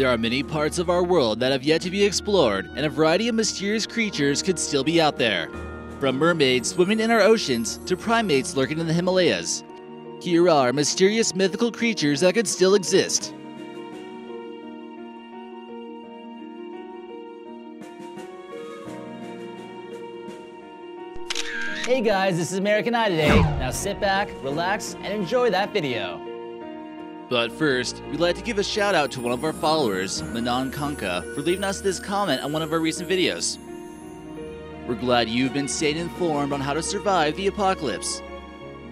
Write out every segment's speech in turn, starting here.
There are many parts of our world that have yet to be explored, and a variety of mysterious creatures could still be out there. From mermaids swimming in our oceans to primates lurking in the Himalayas. Here are mysterious mythical creatures that could still exist. Hey guys, this is American Eye today. Now sit back, relax, and enjoy that video. But first, we'd like to give a shout out to one of our followers, Manon Kanka, for leaving us this comment on one of our recent videos. We're glad you've been staying informed on how to survive the apocalypse.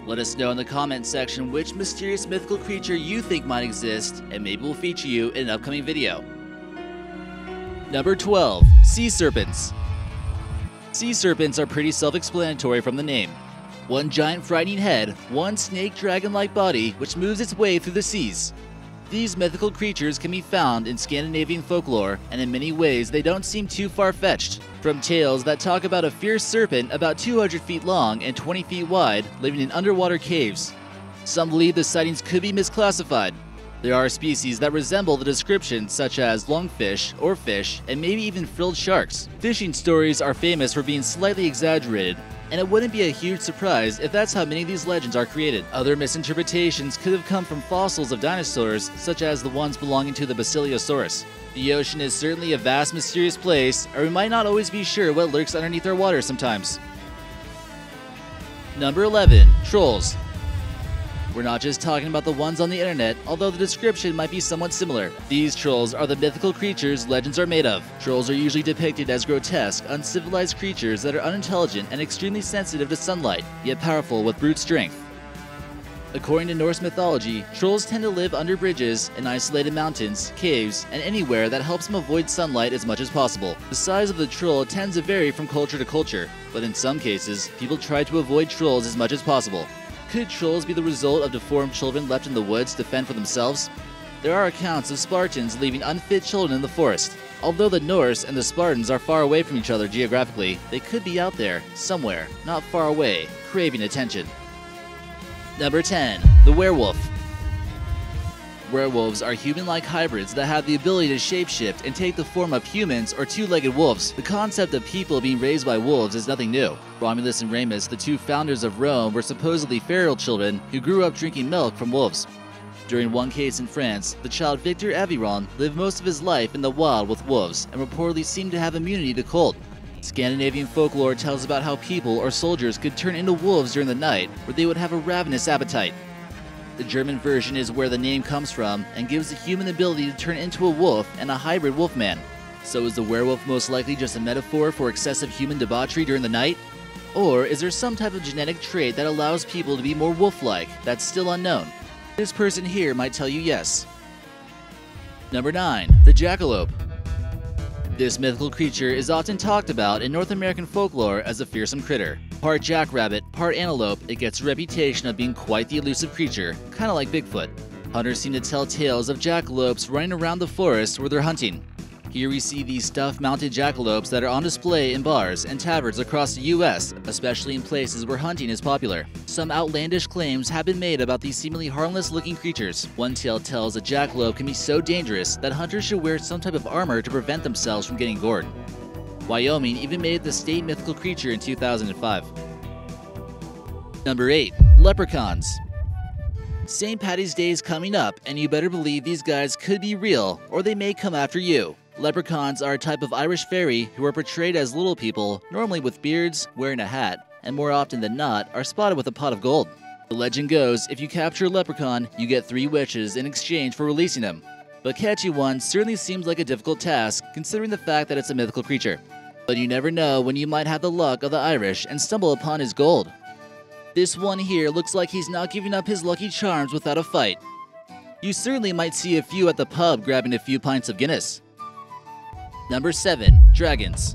Let us know in the comment section which mysterious mythical creature you think might exist, and maybe we'll feature you in an upcoming video. Number 12. Sea serpents. Sea serpents are pretty self-explanatory from the name. One giant frightening head, one snake dragon-like body which moves its way through the seas. These mythical creatures can be found in Scandinavian folklore, and in many ways they don't seem too far-fetched. From tales that talk about a fierce serpent about 200 feet long and 20 feet wide living in underwater caves. Some believe the sightings could be misclassified. There are species that resemble the description, such as lungfish, oarfish, and maybe even frilled sharks. Fishing stories are famous for being slightly exaggerated, and it wouldn't be a huge surprise if that's how many of these legends are created. Other misinterpretations could have come from fossils of dinosaurs, such as the ones belonging to the Basilosaurus. The ocean is certainly a vast, mysterious place, or we might not always be sure what lurks underneath our water sometimes. Number 11. Trolls. We're not just talking about the ones on the internet, although the description might be somewhat similar. These trolls are the mythical creatures legends are made of. Trolls are usually depicted as grotesque, uncivilized creatures that are unintelligent and extremely sensitive to sunlight, yet powerful with brute strength. According to Norse mythology, trolls tend to live under bridges, in isolated mountains, caves, and anywhere that helps them avoid sunlight as much as possible. The size of the troll tends to vary from culture to culture, but in some cases, people try to avoid trolls as much as possible. Could trolls be the result of deformed children left in the woods to fend for themselves? There are accounts of Spartans leaving unfit children in the forest. Although the Norse and the Spartans are far away from each other geographically, they could be out there, somewhere, not far away, craving attention. Number 10. The werewolf. Werewolves are human-like hybrids that have the ability to shapeshift and take the form of humans or two-legged wolves. The concept of people being raised by wolves is nothing new. Romulus and Remus, the two founders of Rome, were supposedly feral children who grew up drinking milk from wolves. During one case in France, the child Victor Aviron lived most of his life in the wild with wolves and reportedly seemed to have immunity to cold. Scandinavian folklore tells about how people or soldiers could turn into wolves during the night, where they would have a ravenous appetite. The German version is where the name comes from and gives the human ability to turn into a wolf and a hybrid wolfman. So is the werewolf most likely just a metaphor for excessive human debauchery during the night? Or is there some type of genetic trait that allows people to be more wolf-like that's still unknown? This person here might tell you yes. Number 9. The Jackalope. This mythical creature is often talked about in North American folklore as a fearsome critter. Part jackrabbit, part antelope, it gets a reputation of being quite the elusive creature, kinda like Bigfoot. Hunters seem to tell tales of jackalopes running around the forest where they're hunting. Here we see these stuffed-mounted jackalopes that are on display in bars and taverns across the US, especially in places where hunting is popular. Some outlandish claims have been made about these seemingly harmless-looking creatures. One tale tells a jackalope can be so dangerous that hunters should wear some type of armor to prevent themselves from getting gored. Wyoming even made it the state mythical creature in 2005. Number 8. Leprechauns. St. Paddy's Day is coming up, and you better believe these guys could be real, or they may come after you. Leprechauns are a type of Irish fairy who are portrayed as little people, normally with beards, wearing a hat, and more often than not, are spotted with a pot of gold. The legend goes, if you capture a leprechaun, you get 3 wishes in exchange for releasing him. But catching one certainly seems like a difficult task, considering the fact that it's a mythical creature. But you never know when you might have the luck of the Irish and stumble upon his gold. This one here looks like he's not giving up his lucky charms without a fight. You certainly might see a few at the pub grabbing a few pints of Guinness. Number 7. Dragons.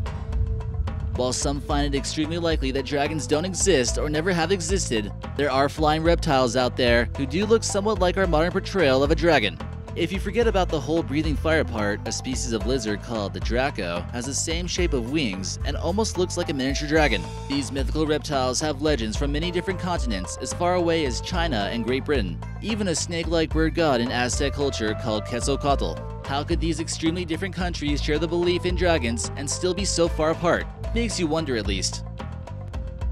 While some find it extremely likely that dragons don't exist or never have existed, there are flying reptiles out there who do look somewhat like our modern portrayal of a dragon. If you forget about the whole breathing fire part, a species of lizard called the Draco has the same shape of wings and almost looks like a miniature dragon. These mythical reptiles have legends from many different continents as far away as China and Great Britain, even a snake-like bird god in Aztec culture called Quetzalcoatl. How could these extremely different countries share the belief in dragons and still be so far apart? Makes you wonder at least.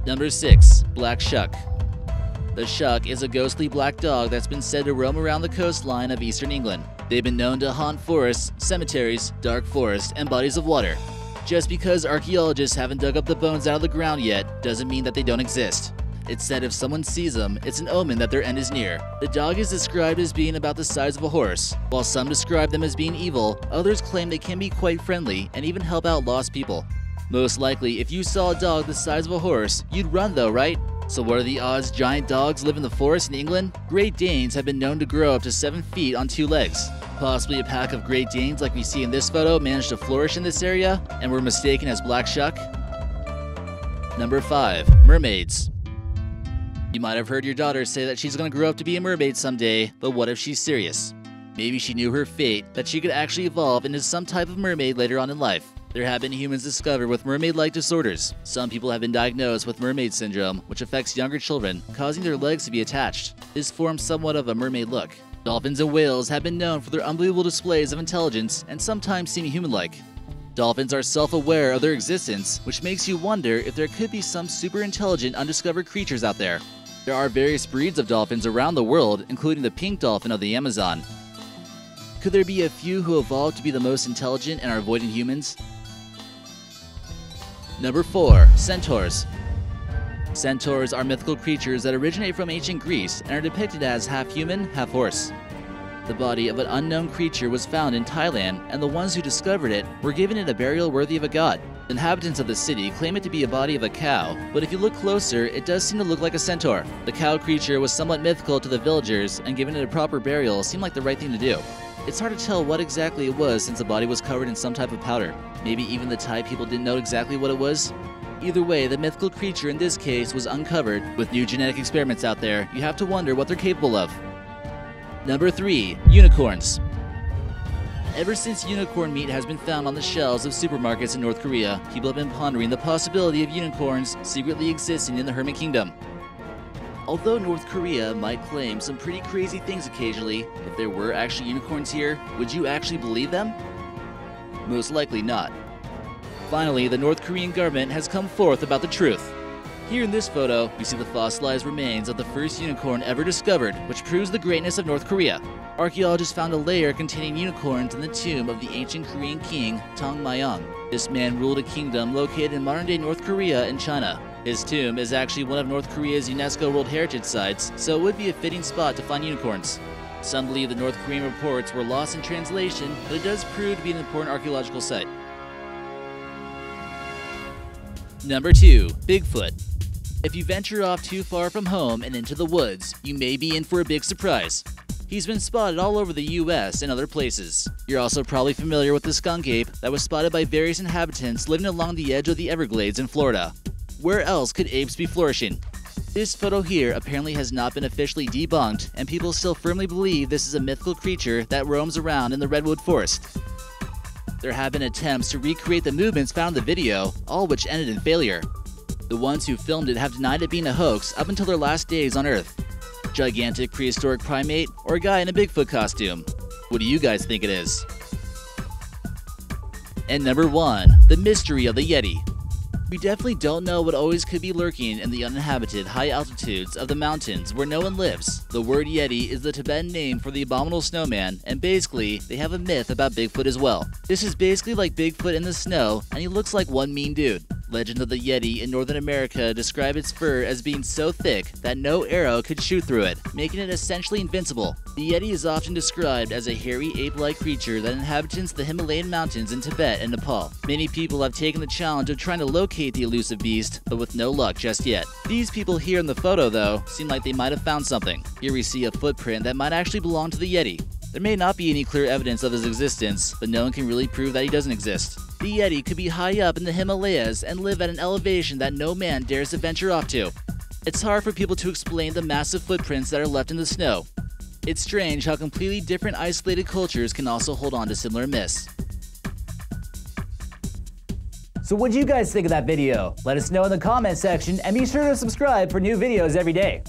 Number 6. Black Shuck. The Shuck is a ghostly black dog that's been said to roam around the coastline of eastern England. They've been known to haunt forests, cemeteries, dark forests, and bodies of water. Just because archaeologists haven't dug up the bones out of the ground yet doesn't mean that they don't exist. It's said if someone sees them, it's an omen that their end is near. The dog is described as being about the size of a horse. While some describe them as being evil, others claim they can be quite friendly and even help out lost people. Most likely, if you saw a dog the size of a horse, you'd run though, right? So what are the odds giant dogs live in the forest in England? Great Danes have been known to grow up to 7 feet on 2 legs. Possibly a pack of Great Danes like we see in this photo managed to flourish in this area and were mistaken as Black Shuck. Number 5. Mermaids. You might have heard your daughter say that she's going to grow up to be a mermaid someday, but what if she's serious? Maybe she knew her fate, that she could actually evolve into some type of mermaid later on in life. There have been humans discovered with mermaid-like disorders. Some people have been diagnosed with mermaid syndrome, which affects younger children, causing their legs to be attached. This forms somewhat of a mermaid look. Dolphins and whales have been known for their unbelievable displays of intelligence and sometimes seem human-like. Dolphins are self-aware of their existence, which makes you wonder if there could be some super intelligent undiscovered creatures out there. There are various breeds of dolphins around the world, including the pink dolphin of the Amazon. Could there be a few who evolved to be the most intelligent and are avoiding humans? Number 4. Centaurs. Centaurs are mythical creatures that originate from ancient Greece and are depicted as half human, half horse. The body of an unknown creature was found in Thailand, and the ones who discovered it were given it a burial worthy of a god. The inhabitants of the city claim it to be a body of a cow, but if you look closer, it does seem to look like a centaur. The cow creature was somewhat mythical to the villagers, and giving it a proper burial seemed like the right thing to do. It's hard to tell what exactly it was since the body was covered in some type of powder. Maybe even the Thai people didn't know exactly what it was? Either way, the mythical creature in this case was uncovered. With new genetic experiments out there, you have to wonder what they're capable of. Number 3. Unicorns. Ever since unicorn meat has been found on the shelves of supermarkets in North Korea, people have been pondering the possibility of unicorns secretly existing in the Hermit Kingdom. Although North Korea might claim some pretty crazy things occasionally, if there were actually unicorns here, would you actually believe them? Most likely not. Finally, the North Korean government has come forth about the truth. Here in this photo, we see the fossilized remains of the first unicorn ever discovered, which proves the greatness of North Korea. Archaeologists found a layer containing unicorns in the tomb of the ancient Korean king, Tongmayong. This man ruled a kingdom located in modern-day North Korea and China. His tomb is actually one of North Korea's UNESCO World Heritage Sites, so it would be a fitting spot to find unicorns. Some believe the North Korean reports were lost in translation, but it does prove to be an important archaeological site. Number 2. Bigfoot. If you venture off too far from home and into the woods, you may be in for a big surprise. He's been spotted all over the US and other places. You're also probably familiar with the skunk ape that was spotted by various inhabitants living along the edge of the Everglades in Florida. Where else could apes be flourishing? This photo here apparently has not been officially debunked, and people still firmly believe this is a mythical creature that roams around in the redwood forest. There have been attempts to recreate the movements found in the video, all which ended in failure. The ones who filmed it have denied it being a hoax up until their last days on Earth. Gigantic prehistoric primate, or a guy in a Bigfoot costume? What do you guys think it is? And number 1, the mystery of the Yeti. We definitely don't know what always could be lurking in the uninhabited high altitudes of the mountains where no one lives. The word Yeti is the Tibetan name for the abominable snowman, and basically, they have a myth about Bigfoot as well. This is basically like Bigfoot in the snow, and he looks like one mean dude. Legends of the Yeti in Northern America describe its fur as being so thick that no arrow could shoot through it, making it essentially invincible. The Yeti is often described as a hairy ape-like creature that inhabits the Himalayan mountains in Tibet and Nepal. Many people have taken the challenge of trying to locate the elusive beast, but with no luck just yet. These people here in the photo, though, seem like they might have found something. Here we see a footprint that might actually belong to the Yeti. There may not be any clear evidence of his existence, but no one can really prove that he doesn't exist. The Yeti could be high up in the Himalayas and live at an elevation that no man dares to venture off to. It's hard for people to explain the massive footprints that are left in the snow. It's strange how completely different isolated cultures can also hold on to similar myths. So what do you guys think of that video? Let us know in the comment section and be sure to subscribe for new videos every day.